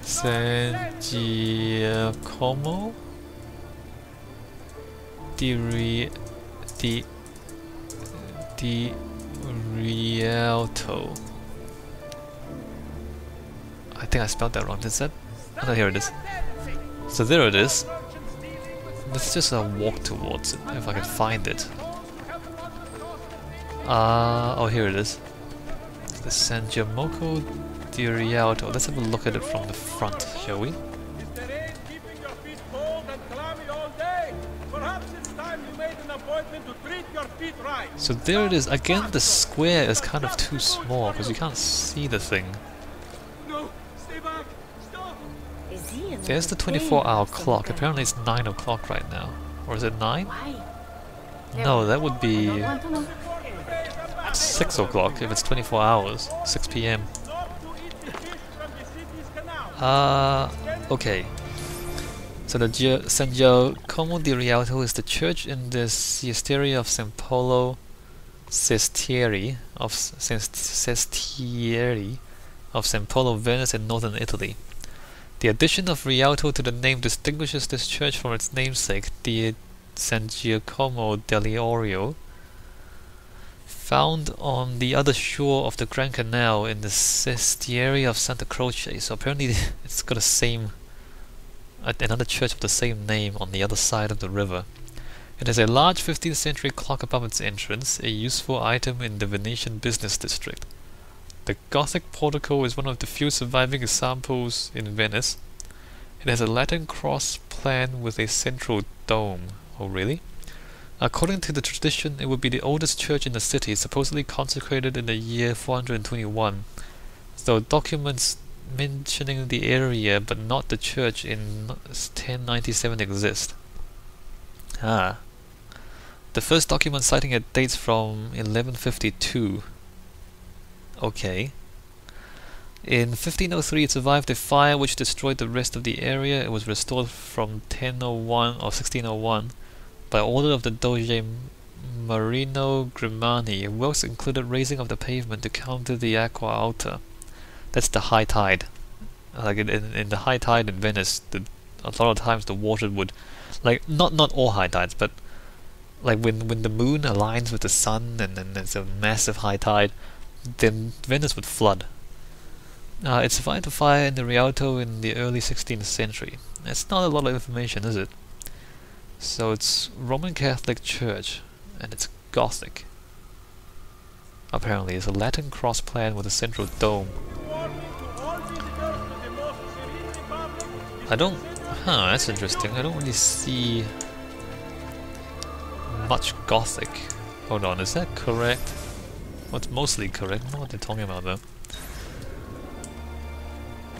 San Giacomo di Rialto. I think I spelled that wrong. Is that? Oh, no, here it is. So there it is. Let's just walk towards it, if I can find it. Oh, here it is. The San Giacomo di Rialto. Let's have a look at it from the front, shall we? So there it is. Again, the square is kind of too small because you can't see the thing. There's the 24-hour clock. Apparently it's 9 o'clock right now. Or is it 9? No, that would be 6 o'clock if it's 24 hours. 6 p.m. Okay. So the San Giacomo di Rialto is the church in the Sestieri of San Polo Sestieri of San Polo, Venice in northern Italy. The addition of Rialto to the name distinguishes this church from its namesake, the San Giacomo dell'Orio, found on the other shore of the Grand Canal in the Sestieri of Santa Croce. So apparently it's got the same, another church of the same name on the other side of the river. It has a large 15th century clock above its entrance, a useful item in the Venetian business district. The Gothic portico is one of the few surviving examples in Venice. It has a Latin cross plan with a central dome. Oh, really? According to the tradition, it would be the oldest church in the city, supposedly consecrated in the year 421, though documents mentioning the area but not the church in 1097 exist. The first document citing it dates from 1152. Okay. In 1503 it survived a fire which destroyed the rest of the area. It was restored from 1001 or 1601 by order of the Doge Marino Grimani. Works included raising of the pavement to counter the acqua alta. That's the high tide. Like in the high tide in Venice, a lot of times the water would, like, not all high tides, but like when the moon aligns with the sun and then there's a massive high tide, then Venice would flood. It survived a fire in the Rialto in the early 16th century. It's not a lot of information, is it? So it's Roman Catholic Church, and it's Gothic. Apparently, it's a Latin cross plan with a central dome. That's interesting. I don't really see much Gothic. Hold on, is that correct? Well, it's mostly correct. I don't know what they're talking about though.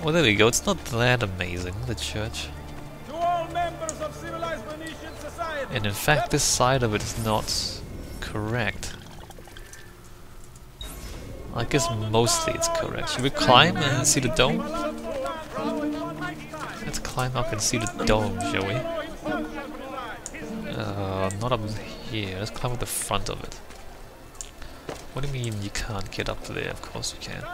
Well, there we go. It's not that amazing, the church. To all members of civilized Venetian society. And in fact, this side of it is not correct. I guess mostly it's correct. Should we climb and see the dome? Let's climb up and see the dome, shall we? Not up here. Let's climb up the front of it. What do you mean you can't get up there? Of course you can.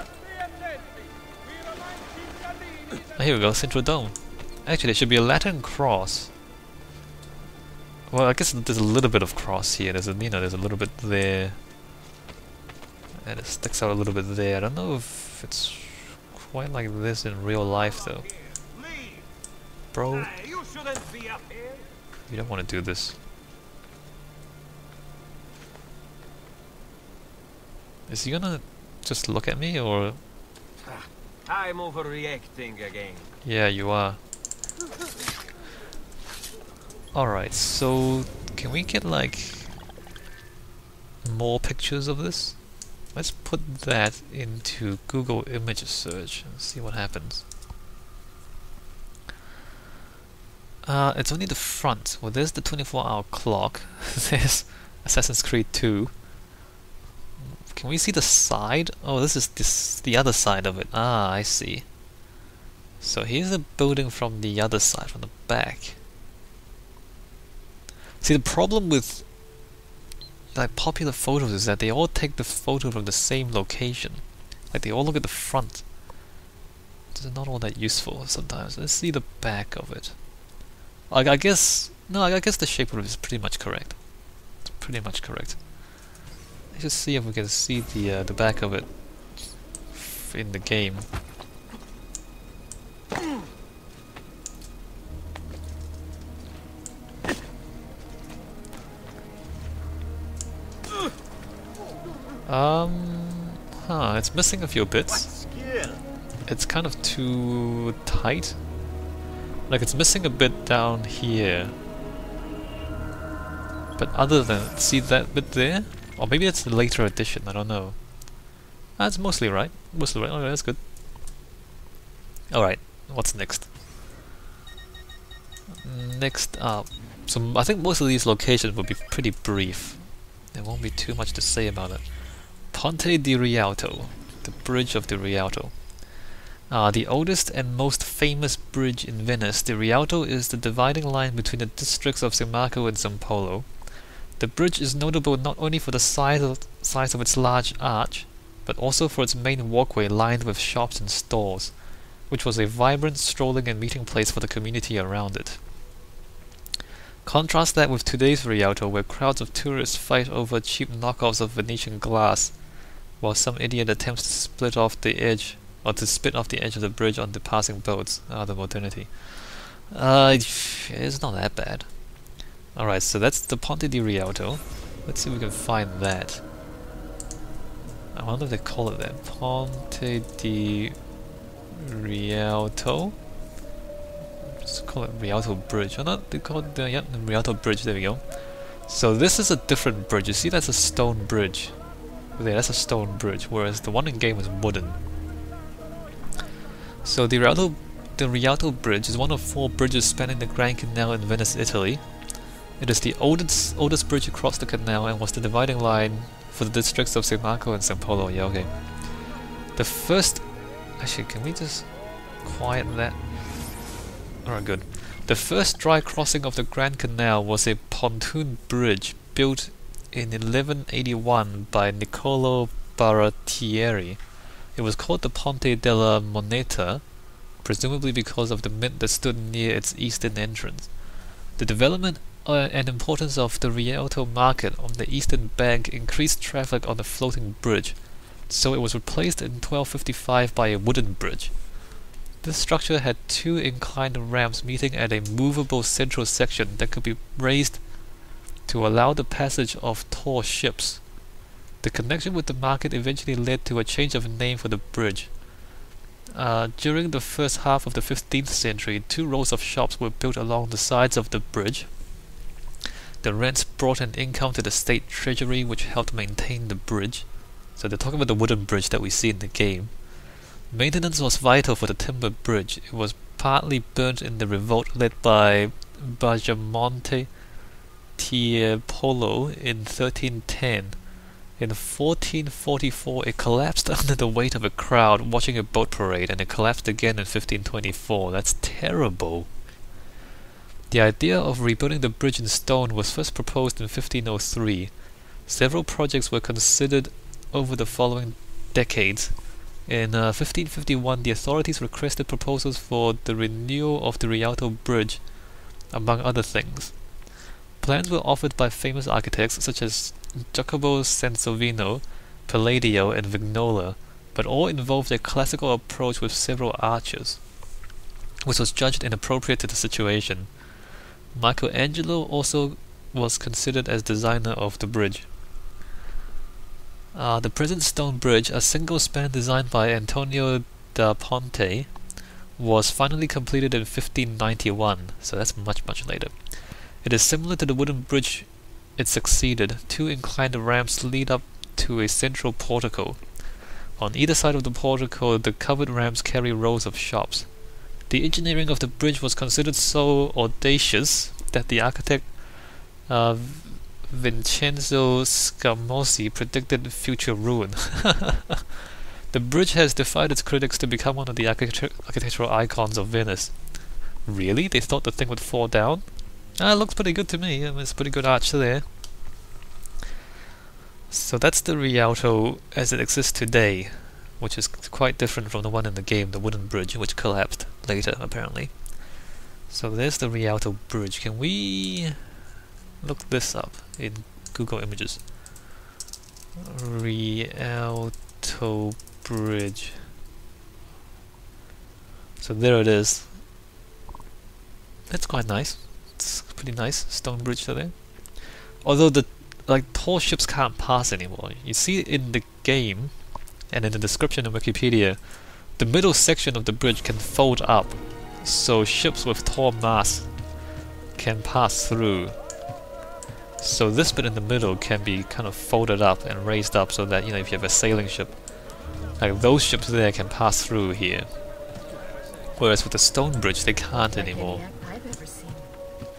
Oh, here we go, central dome. Actually, there should be a Latin cross. Well, I guess there's a little bit of cross here. There's a little bit there, and it sticks out a little bit there. I don't know if it's quite like this in real life, though. Bro, you don't want to do this. Is he gonna just look at me, or...? I'm overreacting again. Yeah, you are. Alright, so can we get like more pictures of this? Let's put that into Google image search and see what happens. It's only the front. Well, there's the 24-hour clock. There's Assassin's Creed 2. Can we see the side? Oh, this is the other side of it. Ah, I see. So here's the building from the other side, from the back. See, the problem with like popular photos is that they all take the photo from the same location. Like they all look at the front. is not all that useful sometimes. Let's see the back of it. I guess no, I guess the shape of it is pretty much correct. It's pretty much correct. Let's just see if we can see the back of it in the game. It's missing a few bits. It's kind of too tight. Like, it's missing a bit down here. But other than, see that bit there? Or maybe it's the later edition, I don't know. That's mostly right. Mostly right. Okay, that's good. Alright, what's next? Next up. So I think most of these locations will be pretty brief. There won't be too much to say about it. Ponte di Rialto, the Bridge of the Rialto. The oldest and most famous bridge in Venice, the Rialto is the dividing line between the districts of San Marco and San Polo. The bridge is notable not only for the size of its large arch, but also for its main walkway lined with shops and stores, which was a vibrant strolling and meeting place for the community around it. Contrast that with today's Rialto, where crowds of tourists fight over cheap knockoffs of Venetian glass, while some idiot attempts to split off the edge, or to spit off the edge of the bridge onto passing boats. The modernity. It's not that bad. Alright, so that's the Ponte di Rialto. Let's see if we can find that. I wonder if they call it that. Ponte di Rialto? Just call it Rialto Bridge. Oh no, they call it the Rialto Bridge, there we go. So this is a different bridge. You see, that's a stone bridge. There, that's a stone bridge, whereas the one in game is wooden. So the Rialto Bridge is one of 4 bridges spanning the Grand Canal in Venice, Italy. It is the oldest bridge across the canal and was the dividing line for the districts of San Marco and San Polo. Yeah, okay. The first... Actually, can we just quiet that? Alright, good. The first dry crossing of the Grand Canal was a pontoon bridge built in 1181 by Niccolo Baratieri. It was called the Ponte della Moneta, presumably because of the mint that stood near its eastern entrance. The development and importance of the Rialto market on the eastern bank increased traffic on the floating bridge, so it was replaced in 1255 by a wooden bridge. This structure had 2 inclined ramps meeting at a movable central section that could be raised to allow the passage of tall ships. The connection with the market eventually led to a change of name for the bridge. During the first half of the 15th century, 2 rows of shops were built along the sides of the bridge. The rents brought an income to the state treasury, which helped maintain the bridge. So they're talking about the wooden bridge that we see in the game. Maintenance was vital for the timber bridge. It was partly burnt in the revolt led by Bajamonte Tiepolo in 1310. In 1444, it collapsed under the weight of a crowd watching a boat parade, and it collapsed again in 1524. That's terrible. The idea of rebuilding the bridge in stone was first proposed in 1503. Several projects were considered over the following decades. In 1551, the authorities requested proposals for the renewal of the Rialto Bridge, among other things. Plans were offered by famous architects such as Jacopo Sansovino, Palladio, and Vignola, but all involved a classical approach with several arches, which was judged inappropriate to the situation. Michelangelo also was considered as designer of the bridge. The present stone bridge, a single span designed by Antonio da Ponte, was finally completed in 1591, so that's much later. It is similar to the wooden bridge it succeeded. 2 inclined ramps lead up to a central portico. On either side of the portico, the covered ramps carry rows of shops. The engineering of the bridge was considered so audacious that the architect Vincenzo Scamozzi predicted future ruin. The bridge has defied its critics to become one of the architectural icons of Venice. Really? They thought the thing would fall down? It looks pretty good to me. I mean, it's a pretty good arch there. So that's the Rialto as it exists today, which is quite different from the one in the game, the wooden bridge, which collapsed later apparently. So there's the Rialto Bridge. Can we look this up in Google Images? Rialto Bridge. So there it is. That's quite nice. It's a pretty nice stone bridge there. Although the tall ships can't pass anymore. You see in the game and in the description in Wikipedia, the middle section of the bridge can fold up, so ships with tall masts can pass through. So this bit in the middle can be kind of folded up and raised up so that, you know, if you have a sailing ship, like those ships there can pass through here. Whereas with the stone bridge they can't anymore.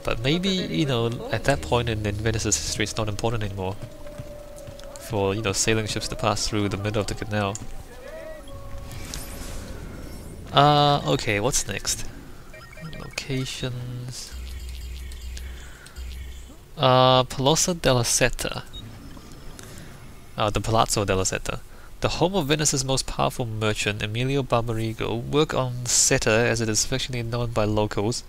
But maybe, you know, at that point in Venice's history it's not important anymore for, you know, sailing ships to pass through the middle of the canal. Okay, what's next? Locations. Palazzo della Seta. The Palazzo della Seta. The home of Venice's most powerful merchant, Emilio Barbarigo, work on Seta, as it is affectionately known by locals,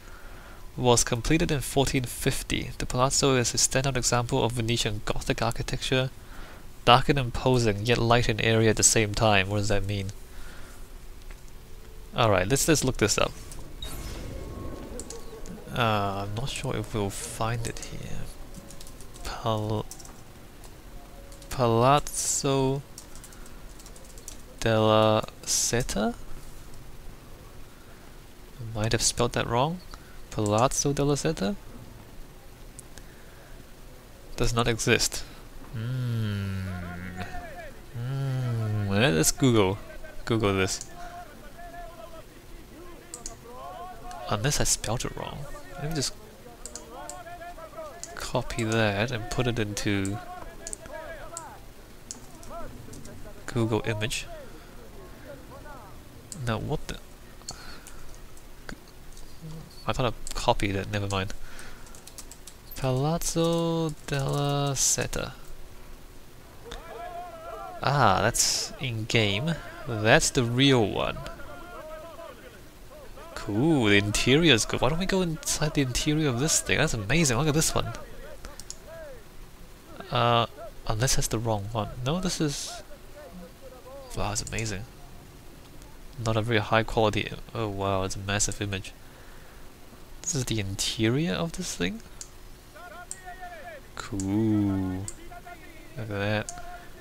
was completed in 1450. The palazzo is a standout example of Venetian Gothic architecture, dark and imposing, yet light in area at the same time. What does that mean? Alright, let's look this up. I'm not sure if we'll find it here. Palazzo della Seta? I might have spelled that wrong. Palazzo della Seta? Does not exist. Let's Google this. Unless I spelled it wrong. Let me just copy that and put it into Google image. Now what the... I thought I copied it, never mind. Palazzo della Seta. Ah, that's in-game. That's the real one. Cool, the interior is good. Why don't we go inside the interior of this thing? That's amazing, look at this one. Unless that's the wrong one. No, this is... Wow, it's amazing. Not a very high quality... Oh wow, it's a massive image. This is the interior of this thing? Cool. Look at that.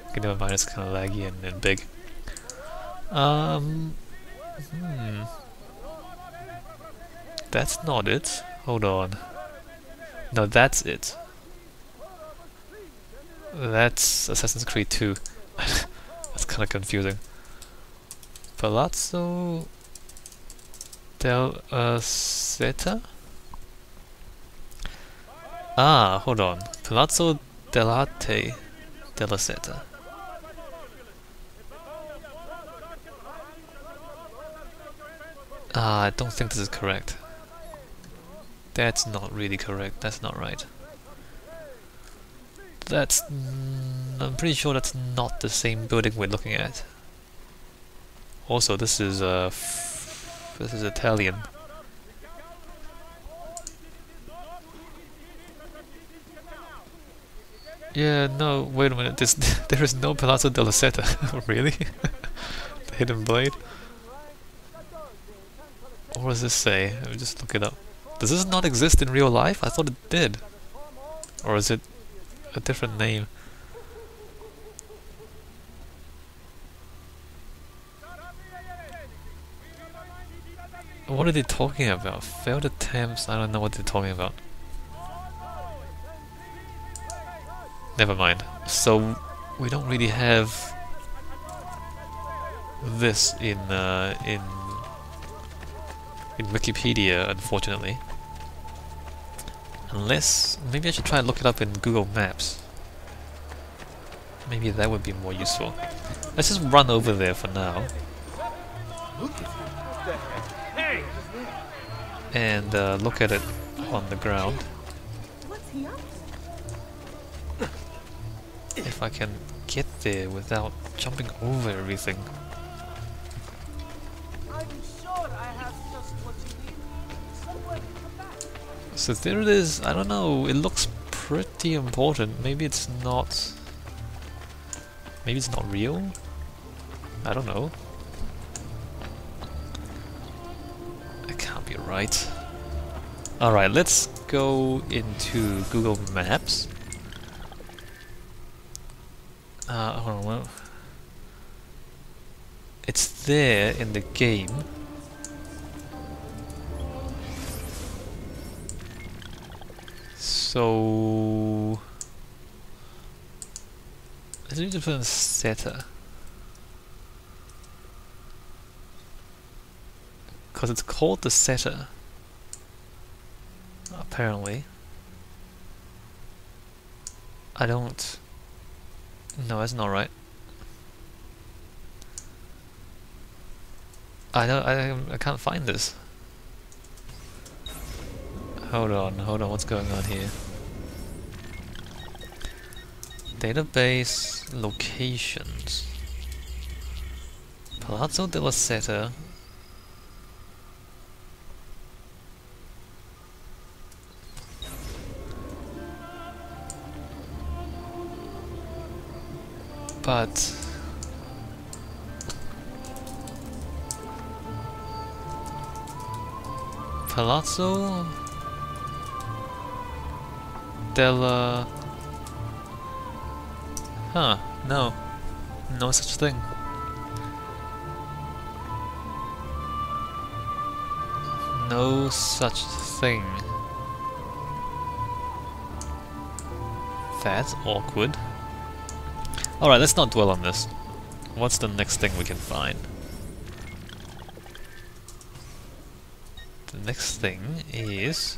Okay, never mind, it's kind of laggy and big. That's not it. Hold on. No, that's it. That's Assassin's Creed 2. That's kind of confusing. Palazzo della Seta? Ah, hold on. Palazzo della Seta. Ah, I don't think this is correct. That's not really correct. That's not right. That's... I'm pretty sure that's not the same building we're looking at. Also, this is Italian. Yeah, no, wait a minute. There is no Palazzo della Seta. Really? The Hidden Blade? What does this say? Let me just look it up. Does this not exist in real life? I thought it did. Or is it a different name? What are they talking about? Failed attempts? I don't know what they're talking about. Never mind. So we don't really have this in Wikipedia, unfortunately. Unless maybe I should try and look it up in Google Maps. Maybe that would be more useful. Let's just run over there for now. And look at it on the ground. If I can get there without jumping over everything. So there it is. I don't know, it looks pretty important. Maybe it's not... Maybe it's not real? I don't know. It can't be right. Alright, let's go into Google Maps. Hold on, well, it's there in the game. So let's need to put in Seta, because it's called the Seta apparently. I don't... No, that's not right. I can't find this. Hold on, what's going on here? Database locations. Palazzo della Seta. But Palazzo della... Huh, no. No such thing. No such thing. That's awkward. Alright, let's not dwell on this. What's the next thing we can find? The next thing is...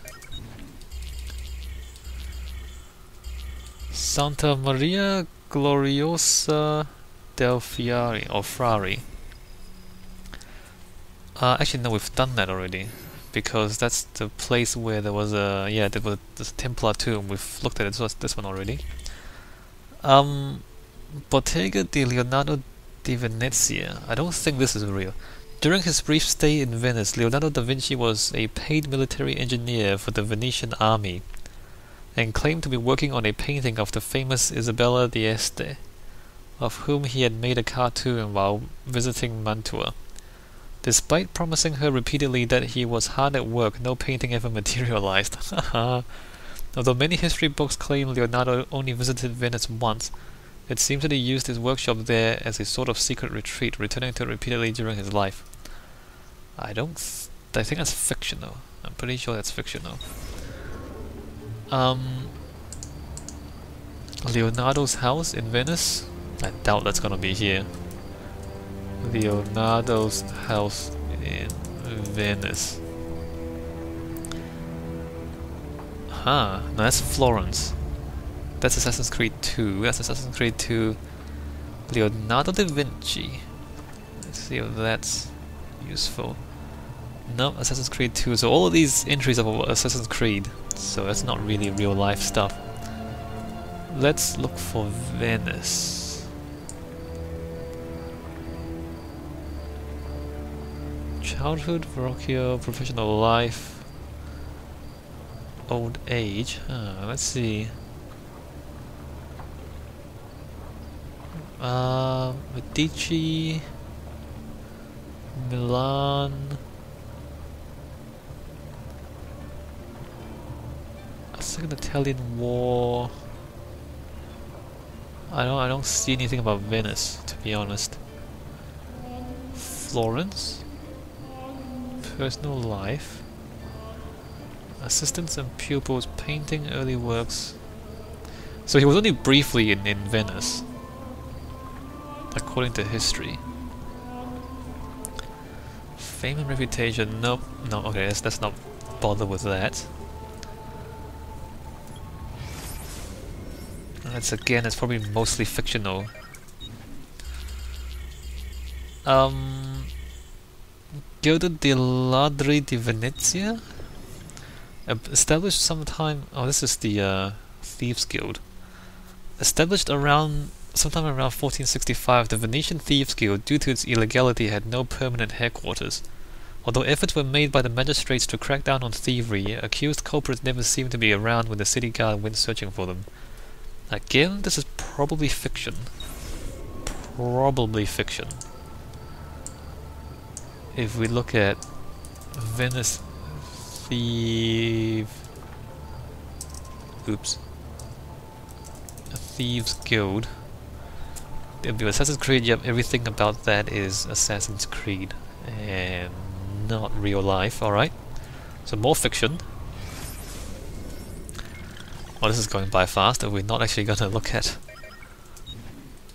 Santa Maria Gloriosa del Fiari, or Frari. Actually no, we've done that already. Because that's the place where there was a... yeah, there was this Templar tomb. We've looked at it, so this one already. Bottega di Leonardo di Venezia. I don't think this is real. During his brief stay in Venice, Leonardo da Vinci was a paid military engineer for the Venetian army and claimed to be working on a painting of the famous Isabella d'Este, of whom he had made a cartoon while visiting Mantua. Despite promising her repeatedly that he was hard at work, no painting ever materialized. Although many history books claim Leonardo only visited Venice once, it seems that he used his workshop there as a sort of secret retreat, returning to it repeatedly during his life. I think that's fictional. I'm pretty sure that's fictional. Leonardo's house in Venice? I doubt that's gonna be here. Leonardo's house in Venice. Huh, no, that's Florence. That's Assassin's Creed 2. That's Assassin's Creed 2. Leonardo da Vinci. Let's see if that's useful. No, Assassin's Creed 2. So all of these entries are Assassin's Creed. So that's not really real life stuff. Let's look for Venice. Childhood, Verrocchio, professional life, old age. Let's see. Medici, Milan. Second Italian War. I don't see anything about Venice, to be honest. Florence. Personal life. Assistants and pupils, painting, early works. So he was only briefly in Venice, according to history. Fame and reputation, nope. No, okay, let's not bother with that. It's again, it's probably mostly fictional. Guildo dei Ladri di Venezia? Established sometime... Oh, this is the Thieves Guild. Established sometime around 1465, the Venetian Thieves Guild, due to its illegality, had no permanent headquarters. Although efforts were made by the magistrates to crack down on thievery, accused culprits never seemed to be around when the city guard went searching for them. Again, this is probably fiction. Probably fiction. If we look at Venice Thief... Oops. A Thieves Guild. If you Assassin's Creed, yep, everything about that is Assassin's Creed. And not real life, alright. So more fiction. Well, this is going by fast, and we're not actually going to look at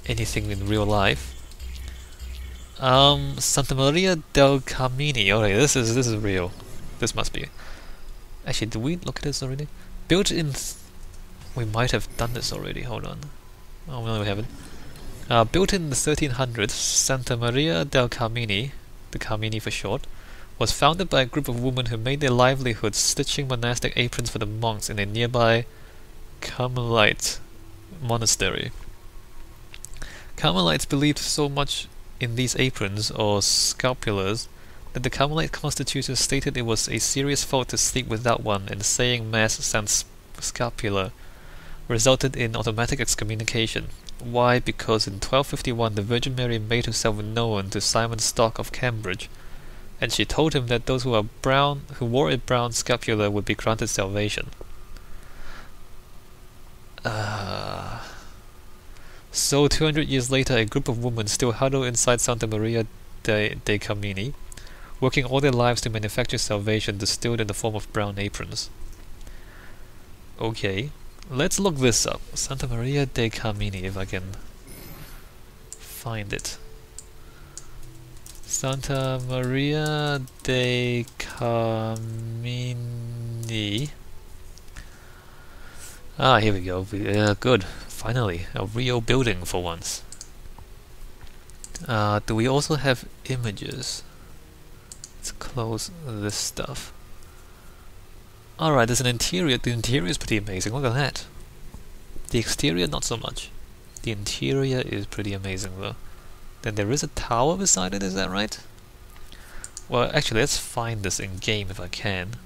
anything in real life. Santa Maria del Kamini. Alright, this is real. This must be. Actually, did we look at this already? Built in... we might have done this already, hold on. Oh, no, we haven't. Built in the 1300s, Santa Maria del Kamini, the Kamini for short, was founded by a group of women who made their livelihoods stitching monastic aprons for the monks in a nearby Carmelite monastery. Carmelites believed so much in these aprons, or scapulars, that the Carmelite constitution stated it was a serious fault to sleep without one, and saying Mass sans scapula resulted in automatic excommunication. Why? Because in 1251 the Virgin Mary made herself known to Simon Stock of Cambridge, and she told him that those who wore a brown scapula would be granted salvation. So 200 years later, a group of women still huddle inside Santa Maria dei Kamini, working all their lives to manufacture salvation distilled in the form of brown aprons. Okay, let's look this up. Santa Maria dei Kamini, if I can find it. Santa Maria dei Kamini. Ah, here we go. Good. Finally, a real building for once. Do we also have images? Let's close this stuff. Alright, there's an interior. The interior is pretty amazing. Look at that. The exterior, not so much. The interior is pretty amazing, though. Then there is a tower beside it, is that right? Well, actually, let's find this in-game if I can.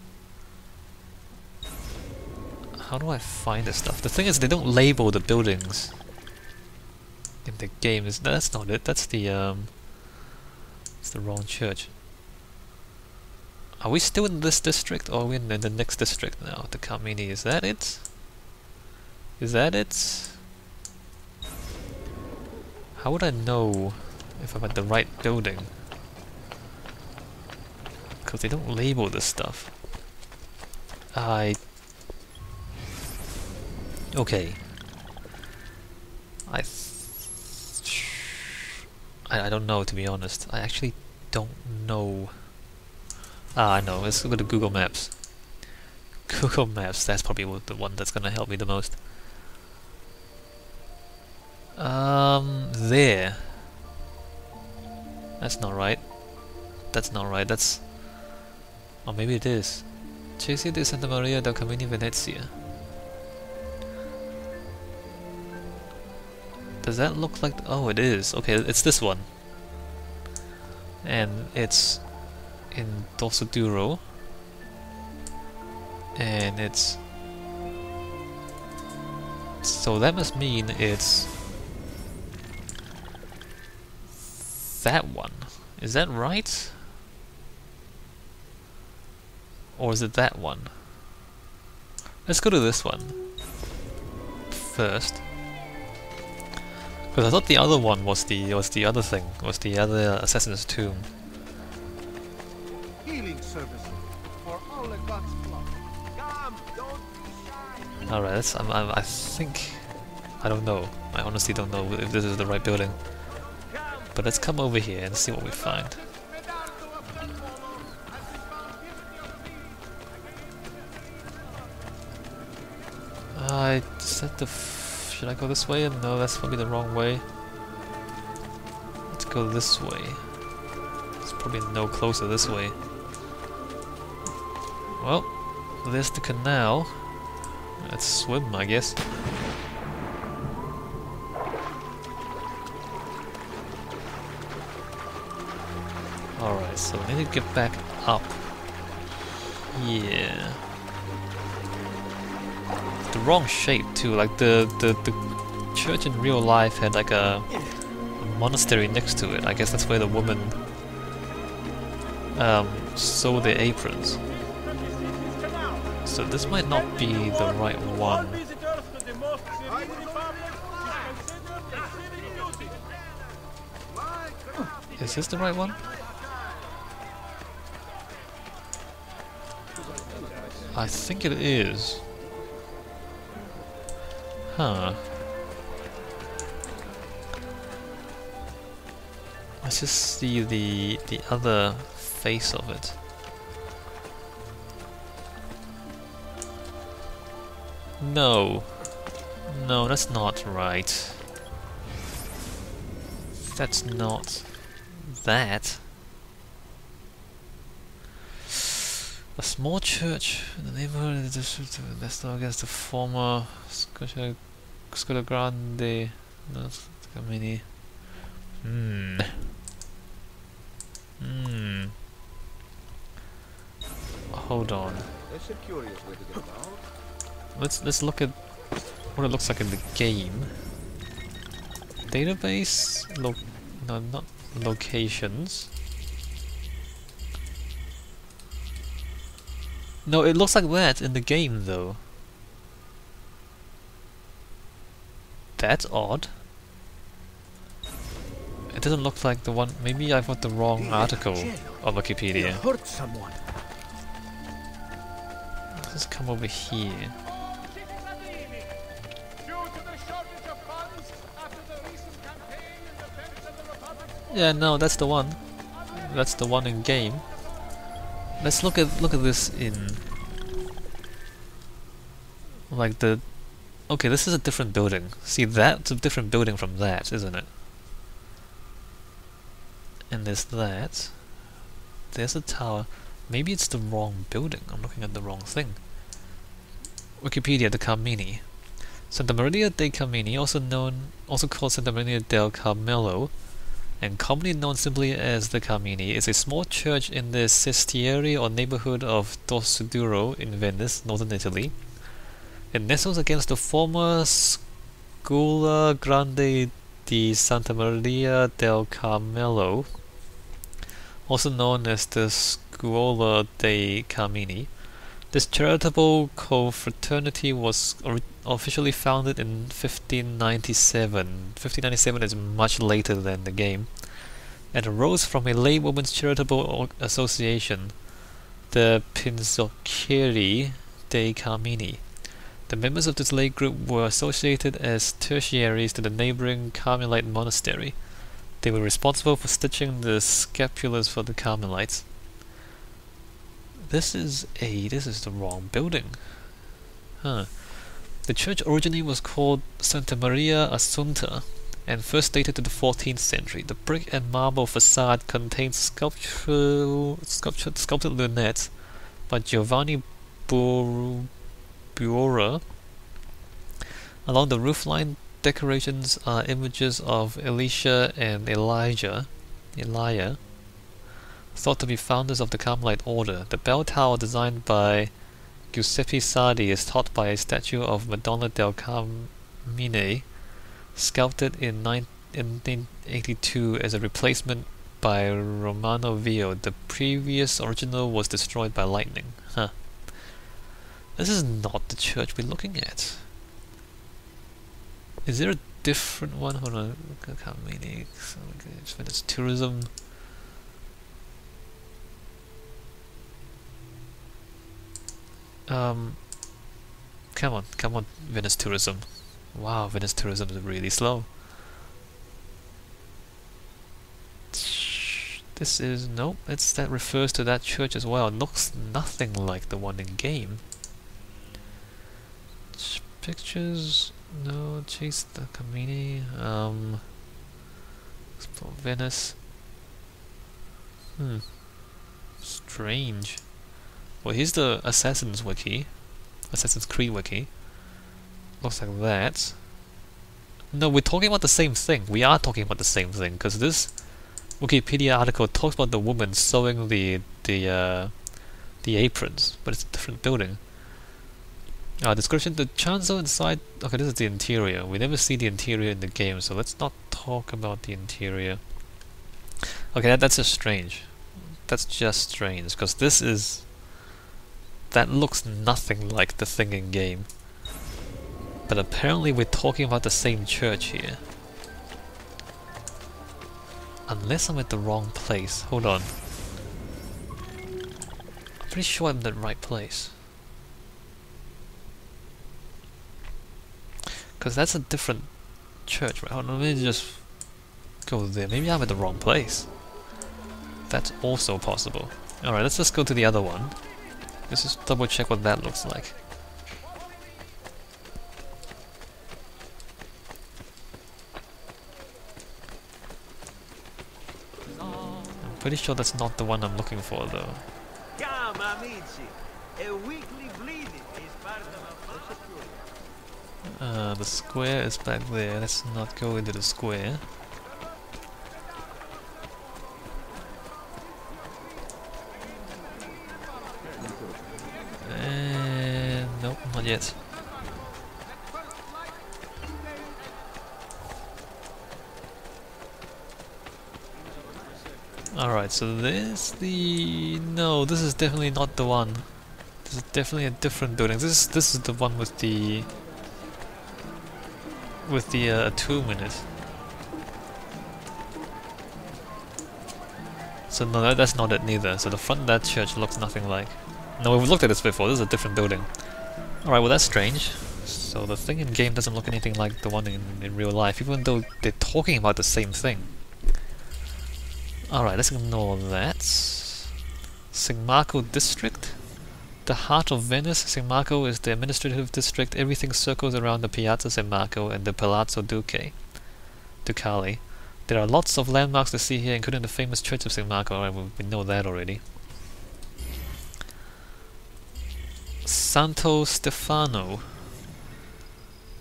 How do I find this stuff? The thing is, they don't label the buildings in the game. That's not it. That's the it's the wrong church. Are we still in this district, or are we in the next district now? The Kamini. Is that it? Is that it? How would I know if I'm at the right building? Because they don't label this stuff. Okay. I don't know, to be honest. I actually don't know. I know. Let's go to Google Maps. Google Maps, that's probably the one that's gonna help me the most. There. That's not right. That's not right. That's... or maybe it is. Chiesa di Santa Maria del Kamini, Venezia. Does that look like... oh, it is. Okay, it's this one. And it's in Dorsoduro. And it's... so that must mean it's... that one. Is that right? Or is it that one? Let's go to this one first. Because I thought the other one was the other thing, was the other Assassin's Tomb. Healing services for all the God's flock. Come, don't be shy. Alright, I think... I don't know. I honestly don't know if this is the right building. But let's come over here and see what we find. Is that the... should I go this way? No, that's probably the wrong way. Let's go this way. It's probably no closer this way. Well, there's the canal. Let's swim, I guess. Alright, so we need to get back up here. The wrong shape too, like the church in real life had like a monastery next to it. I guess that's where the women sew their aprons. So this might not be the right one. Is this the right one? I think it is. Huh. Let's just see the other face of it. No. No, that's not right. That's not that. A small church in the neighborhood of the district of Ernesto against the former Scuola Grande. No, Kamini. Hold on. Let's look at what it looks like in the game. Database? No, not locations. No, it looks like that in the game though. That's odd. It doesn't look like the one. Maybe I've got the wrong article on Wikipedia. Hurt someone. Let's come over here. Yeah, no, that's the one. That's the one in game. Let's look at this in like the. Okay, this is a different building. See, that's a different building from that, isn't it? And there's that. There's a tower. Maybe it's the wrong building. I'm looking at the wrong thing. Wikipedia, the Kamini. Santa Maria dei Kamini, also called Santa Maria del Comello, and commonly known simply as the Kamini, is a small church in the sestiere or neighborhood of Dorsoduro in Venice, northern Italy. It nestles against the former Scuola Grande di Santa Maria del Comello, also known as the Scuola dei Kamini. This charitable confraternity was officially founded in 1597. 1597 is much later than the game, and arose from a laywomen's charitable association, the Pinzocchieri dei Kamini. The members of this lay group were associated as tertiaries to the neighboring Carmelite monastery. They were responsible for stitching the scapulars for the Carmelites. This is the wrong building. Huh. The church originally was called Santa Maria Assunta and first dated to the 14th century. The brick and marble facade contains sculpted lunettes by Giovanni Buora. Along the roofline decorations are images of Elisha and Elijah, thought to be founders of the Carmelite order. The bell tower, designed by Giuseppe Sardi, is topped by a statue of Madonna del Carmine, sculpted in 1982 as a replacement by Romano Vio. The previous original was destroyed by lightning. Huh. This is not the church we're looking at. Is there a different one? Hold on. Kamini. Venice tourism. Come on, Venice tourism. Wow, Venice tourism is really slow. This is nope. That refers to that church as well. It looks nothing like the one in game. Pictures. No, chase the Kamini. Explore Venice. Strange. Well, here's the Assassin's Creed wiki. Looks like that. No, we're talking about the same thing. We are talking about the same thing, because this Wikipedia article talks about the woman sewing the the aprons, but it's a different building. Description: the chancel inside. Okay, this is the interior. We never see the interior in the game, so let's not talk about the interior. Okay, that's just strange. That's just strange, because that looks nothing like the thing in game. But apparently we're talking about the same church here. Unless I'm at the wrong place. Hold on. I'm pretty sure I'm in the right place. Because that's a different church, right? Hold on, let me just go there. Maybe I'm at the wrong place. That's also possible. Alright, let's just go to the other one. Let's just double check what that looks like. I'm pretty sure that's not the one I'm looking for though. Come, amici. A weekly bleeding is part of a The square is back there. Let's not go into the square. And nope, not yet. Alright, so this this is definitely not the one. This is definitely a different building. This is the one with the tomb in it. So no, that's not it neither. So the front of that church looks nothing like. No, we've looked at this before. This is a different building. Alright, well that's strange. So the thing in game doesn't look anything like the one in real life, even though they're talking about the same thing. Alright, let's ignore that. Sigmarco District. The heart of Venice, Sigmarco is the administrative district. Everything circles around the Piazza Sigmarco and the Palazzo Ducale. There are lots of landmarks to see here, including the famous Church of Sigmarco. Alright, we know that already. Santo Stefano.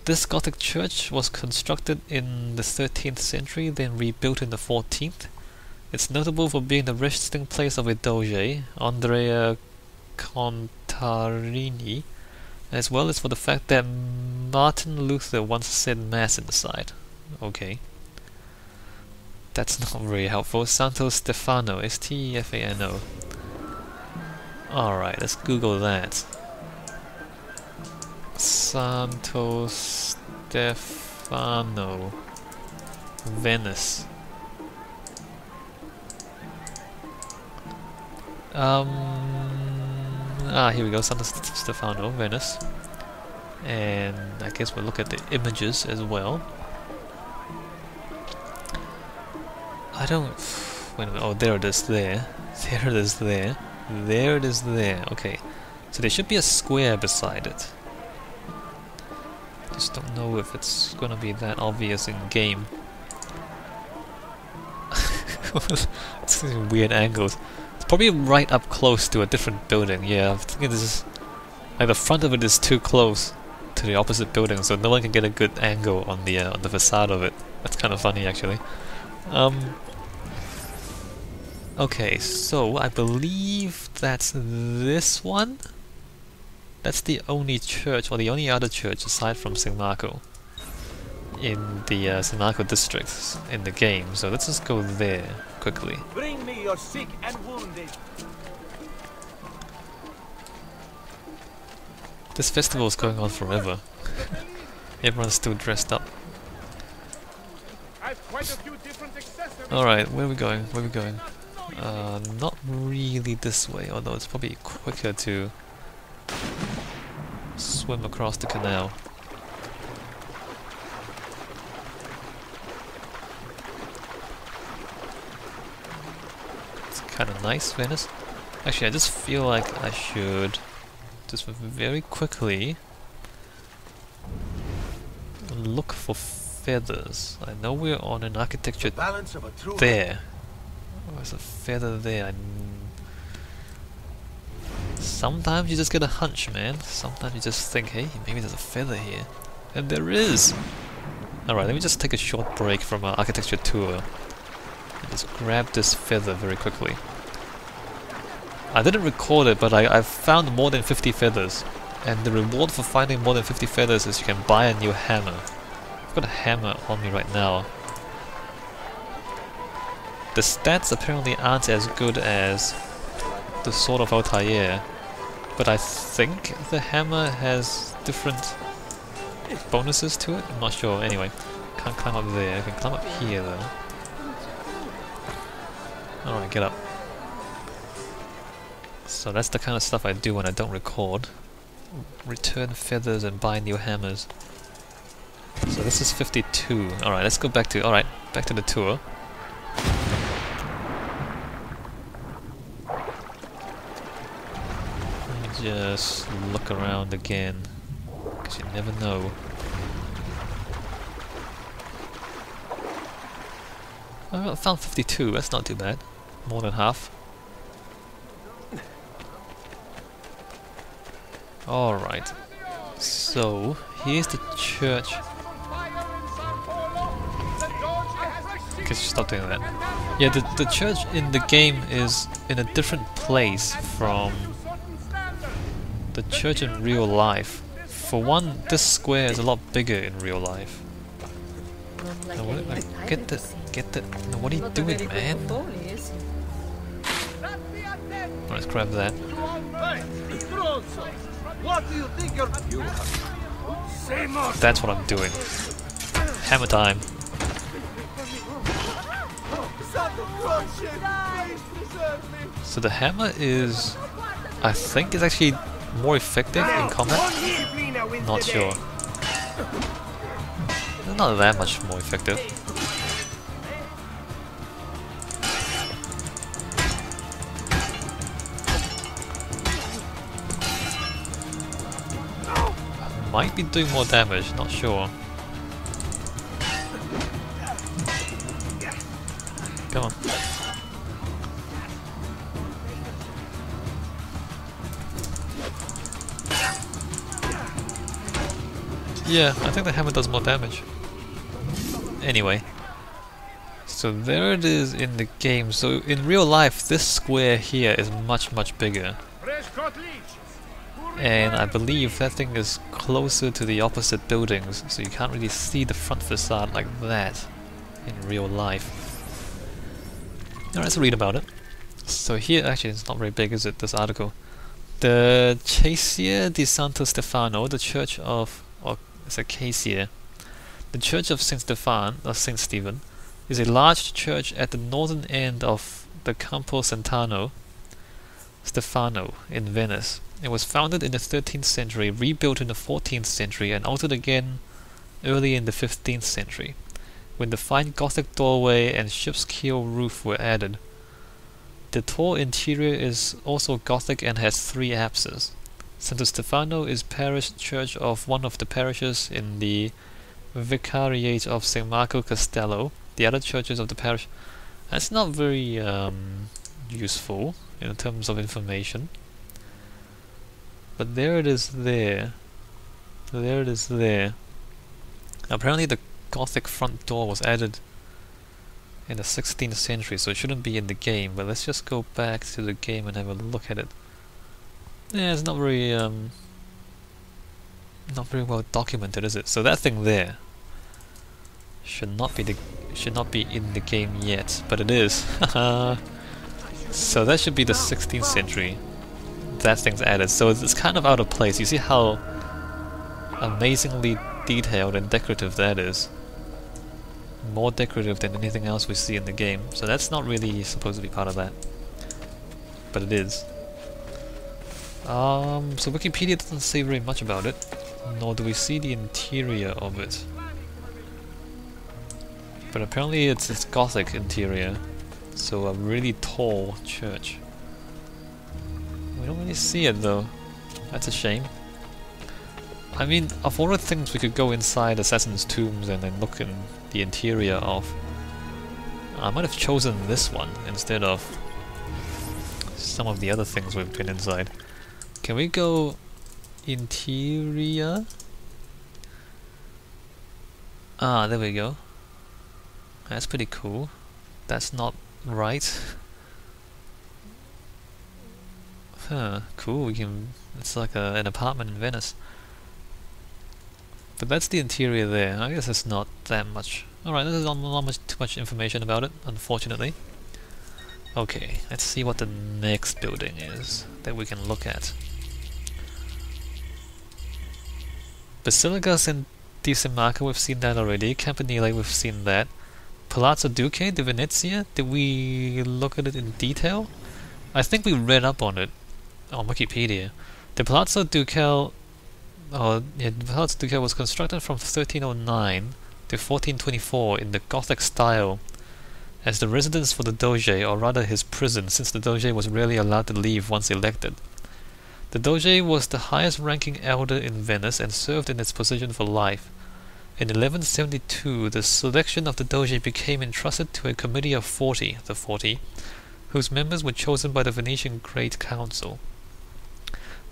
This Gothic church was constructed in the 13th century, then rebuilt in the 14th. It's notable for being the resting place of a Doge, Andrea Contarini, as well as for the fact that Martin Luther once said Mass inside. Okay. That's not very helpful. Santo Stefano, S-T-E-F-A-N-O. Alright, let's Google that. Santo Stefano, Venice. Here we go, Santo Stefano, Venice. And I guess we'll look at the images as well. I don't... Wait a minute, oh there it is there. There it is there. There it is there, okay. So there should be a square beside it. Just don't know if it's gonna be that obvious in game. It's weird angles. It's probably right up close to a different building. Yeah, I'm thinking this is like the front of it is too close to the opposite building, so no one can get a good angle on the facade of it. That's kind of funny, actually. Okay, so I believe that's this one. That's the only church, or the only other church aside from Sigmarco in the Sigmarco district in the game. So let's just go there quickly. Bring me your sick and wounded. This festival is going on forever. Everyone's still dressed up. Alright, where are we going? Where are we going? Not really this way, although it's probably quicker to swim across the canal. It's kind of nice, Venice. Actually, I just feel like I should just very quickly look for feathers. I know we're on an architecture there. Oh, there's a feather there. Sometimes you just get a hunch, man. Sometimes you just think, hey, maybe there's a feather here. And there is! Alright, let me just take a short break from our architecture tour. And just grab this feather very quickly. I didn't record it, but I've found more than 50 feathers. And the reward for finding more than 50 feathers is you can buy a new hammer. I've got a hammer on me right now. The stats apparently aren't as good as the Sword of Altair, but I think the hammer has different bonuses to it? I'm not sure. Anyway, can't climb up there. I can climb up here though. Alright, get up. So that's the kind of stuff I do when I don't record. Return feathers and buy new hammers. So this is 52. Alright, let's go back to... Alright, back to the tour. Let me just look around again, because you never know. Oh, I found 52, that's not too bad. More than half. Alright, so here's the church. Okay, stop doing that. Yeah, the church in the game is in a different place from the church in real life. For one, this square is a lot bigger in real life. No, get the... No, what are you doing, man? Let's grab that. What do you think you're... That's what I'm doing. Hammer time. So the hammer is... I think it's actually more effective in combat? Not sure. It's not that much more effective. Might be doing more damage, not sure. Come on. Yeah, I think the hammer does more damage. Anyway. So there it is in the game. So in real life, this square here is much bigger. And I believe that thing is closer to the opposite buildings, so you can't really see the front facade like that in real life. Alright, let's read about it. So here, actually it's not very big, is it, this article? The Chiesa di Santo Stefano, the church of... or it's a Chiesa. The church of Saint Stephen, or Saint Stephen, is a large church at the northern end of the Campo Stefano in Venice. It was founded in the 13th century, rebuilt in the 14th century, and altered again early in the 15th century, when the fine Gothic doorway and ship's keel roof were added. The tall interior is also Gothic and has 3 apses. Santo Stefano is parish church of one of the parishes in the Vicariate of St. Marco Castello. The other churches of the parish... That's not very useful in terms of information. But there it is there. There it is there. Apparently the Gothic front door was added in the 16th century, so it shouldn't be in the game, but let's just go back to the game and have a look at it. Yeah, it's not very well documented, is it? So that thing there should not be in the game yet, but it is. So that should be the 16th century. That thing's added, so it's kind of out of place. You see how amazingly detailed and decorative that is. More decorative than anything else we see in the game. So that's not really supposed to be part of that, but it is. So Wikipedia doesn't say very much about it, nor do we see the interior of it. But apparently it's Gothic interior, so a really tall church. We don't really see it though. That's a shame. I mean, of all the things we could go inside Assassin's Tombs and then look in the interior of, I might have chosen this one instead of some of the other things we've been inside. Can we go interior? Ah, there we go. That's pretty cool. That's not right. Huh, cool, it's like an apartment in Venice. But that's the interior there. I guess it's not that much. Alright, there's not too much information about it, unfortunately. Okay, let's see what the next building is that we can look at. Basilica di Simaca, we've seen that already. Campanile, we've seen that. Palazzo Duque di Venezia, did we look at it in detail? I think we read up on it on Wikipedia. The Palazzo Ducale was constructed from 1309 to 1424 in the Gothic style as the residence for the Doge, or rather his prison, since the Doge was rarely allowed to leave once elected. The Doge was the highest ranking elder in Venice and served in its position for life. In 1172, the selection of the Doge became entrusted to a committee of 40, the 40, whose members were chosen by the Venetian Great Council.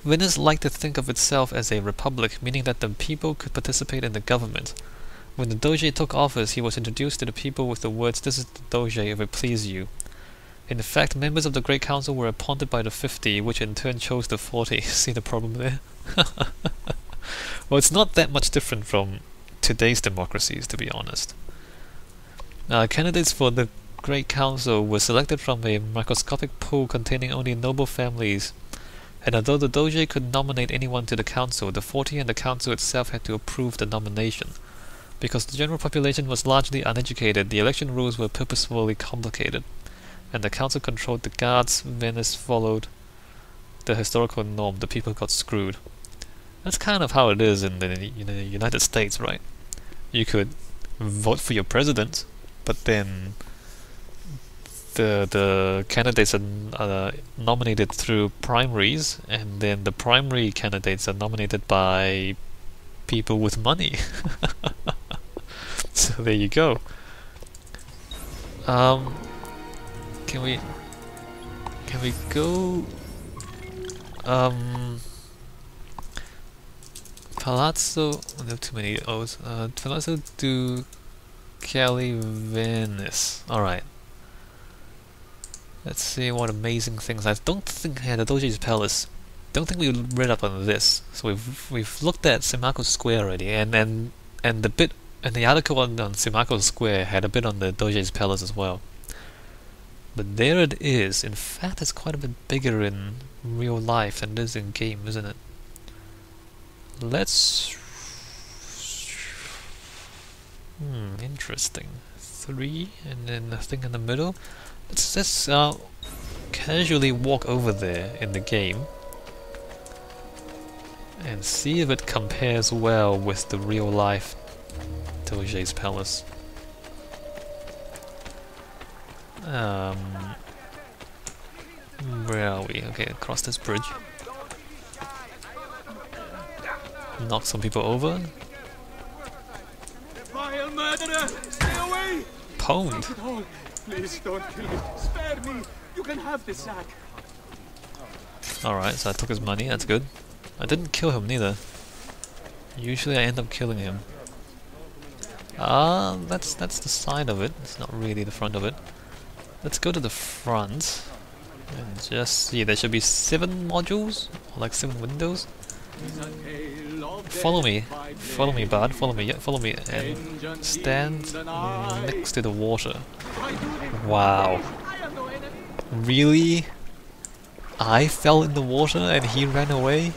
Venice liked to think of itself as a republic, meaning that the people could participate in the government. When the Doge took office, he was introduced to the people with the words, "This is the Doge, if it please you." In fact, members of the Great Council were appointed by the 50, which in turn chose the 40. See the problem there? Well, it's not that much different from today's democracies, to be honest. Candidates for the Great Council were selected from a microscopic pool containing only noble families, and although the Doge could nominate anyone to the council, the 40 and the council itself had to approve the nomination. Because the general population was largely uneducated, the election rules were purposefully complicated, and the council controlled the guards. Venice followed the historical norm. The people got screwed. That's kind of how it is in the United States, right? You could vote for your president, but then the candidates are nominated through primaries, and then the primary candidates are nominated by people with money. So there you go. Can we go Palazzo, there are too many O's. Palazzo Ducale Venice. Alright. Let's see what amazing things. I don't think the Doge's Palace. Don't think we read up on this. So we've looked at Simaco Square already, and the bit and the article on Simaco Square had a bit on the Doge's Palace as well. But there it is. In fact, it's quite a bit bigger in real life than it is in game, isn't it? Let's... interesting. 3, and then the thing in the middle. Let's casually walk over there in the game and see if it compares well with the real life Doge's Palace. Where are we? Okay, across this bridge. Knock some people over. Vile murderer! Stay away! Pwned! Please don't kill me. Spare me. You can have this sack. Alright, so I took his money, that's good. I didn't kill him neither. Usually I end up killing him. That's the side of it. It's not really the front of it. Let's go to the front and just see. There should be 7 modules, or like 7 windows. Follow me, bud. Follow me, and stand next to the water. Wow. Really? I fell in the water and he ran away?